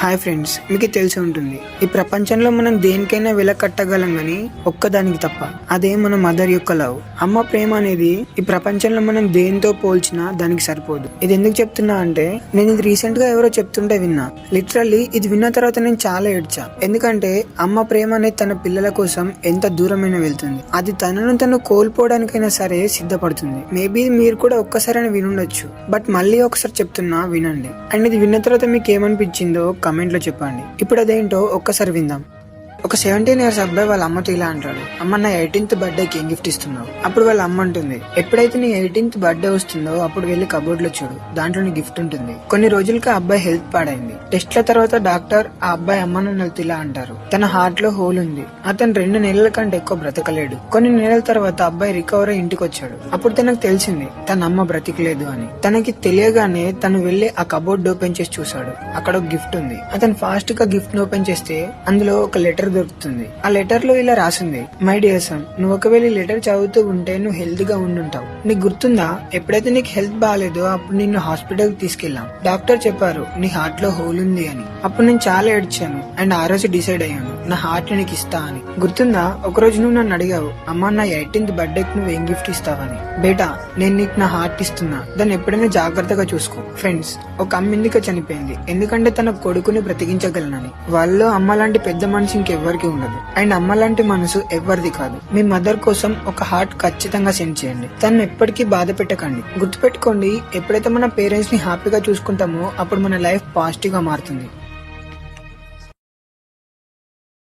Hi friends, మీకు తెలిసి ఉంటుంది ఈ ప్రపంచంలో మనం దేనికైనా విల కట్టగలం గాని ఒక్కదానికి తప్ప, అదే మన మదర్ యొక్క లవ్. అమ్మ ప్రేమ అనేది ఈ ప్రపంచంలో మనం దేనితో పోల్చినా దానికి సరిపోదు. ఇది ఎందుకు చెప్తున్నా అంటే, నేను ఇది రీసెంట్ గా ఎవరో చెప్తుంటే విన్నా. లిటరల్లీ ఇది విన్న తర్వాత నేను చాలా ఏడ్చా. ఎందుకంటే అమ్మ ప్రేమ అనేది తన పిల్లల కోసం ఎంత దూరమైనా వెళ్తుంది. అది తనను తను కోల్పోవడానికైనా సరే సిద్ధపడుతుంది. మేబీ మీరు కూడా ఒక్కసారైనా వినుండొచ్చు, బట్ మళ్ళీ ఒకసారి చెప్తున్నా వినండి. అండ్ ఇది విన్న తర్వాత మీకు ఏమనిపించిందో కమెంట్ లో చెప్పండి. ఇప్పుడు అదేంటో ఒక్కసారి విందాం. ఒక 17 years అబ్బాయి వాళ్ళ అమ్మతో ఇలా అంటాడు, అమ్మ నా 18th బర్త్డేకి ఏం గిఫ్ట్ ఇస్తున్నావు? అప్పుడు వాళ్ళ అమ్మ అంటుంది, ఎప్పుడైతే నీ 18th బర్త్డే వస్తుందో అప్పుడు వెళ్ళి కబోర్డ్ లో చూడు, దాంట్లో నీ గిఫ్ట్ ఉంటుంది. కొన్ని రోజులకి ఆ అబ్బాయి హెల్త్ పాడైంది. టెస్ట్ల తర్వాత డాక్టర్ ఆ అబ్బాయి అమ్మ నాన్నలతో ఇలా అంటారు, తన హార్ట్ లో హోల్ ఉంది, అతను 2 నెలల కంటే ఎక్కువ బ్రతకలేడు. కొన్ని నెలల తర్వాత అబ్బాయి రికవర్ అయి ఇంటికి వచ్చాడు. అప్పుడు తనకు తెలిసింది తన అమ్మ బ్రతికలేదు అని. తనకి తెలియగానే తను వెళ్లి ఆ కబోర్డ్ ఓపెన్ చేసి చూశాడు. అక్కడ ఒక గిఫ్ట్ ఉంది. అతను ఫాస్ట్ గా గిఫ్ట్ ని ఓపెన్ చేస్తే అందులో ఒక లెటర్ దొరుకుతుంది. ఆ లెటర్ లో ఇలా రాసింది, మై డియర్ సన్, నువ్వు ఒకవేళ ఈ లెటర్ చదువుతూ ఉంటే నువ్వు హెల్త్ గా ఉండుంటావు. నీకు గుర్తుందా, ఎప్పుడైతే నీకు హెల్త్ బాగాలేదో అప్పుడు నిన్ను హాస్పిటల్ కి తీసుకెళ్లాం. డాక్టర్ చెప్పారు నీ హార్ట్ లో హోల్ ఉంది అని. అప్పుడు నేను చాలా ఏడ్చాను అండ్ ఆ రోజు డిసైడ్ అయ్యాను నా హార్ట్ నీకు ఇస్తా అని. గుర్తుందా, ఒకరోజు నువ్వు నన్ను అడిగావు, అమ్మా నా 18th బర్త్డేకి నువ్వు ఏం గిఫ్ట్ ఇస్తావని. బేటా, నేను నీకు నా హార్ట్ ఇస్తున్నా, దాన్ని ఎప్పుడైనా జాగ్రత్తగా చూసుకో. ఫ్రెండ్స్, ఒక అమ్మ ఎందుకు చనిపోయింది? ఎందుకంటే తన కొడుకుని బ్రతికించగలనని. వాళ్ళలో అమ్మ లాంటి పెద్ద మనిషి ఇంకెవ్వరికి ఉండదు. అండ్ అమ్మ లాంటి మనసు ఎవరిది కాదు. మీ మదర్ కోసం ఒక హార్ట్ ఖచ్చితంగా సెండ్ చేయండి. తను ఎప్పటికీ బాధ పెట్టకండి. గుర్తుపెట్టుకోండి, ఎప్పుడైతే మన పేరెంట్స్ ని హ్యాపీగా చూసుకుంటామో అప్పుడు మన లైఫ్ పాజిటివ్ గా మారుతుంది.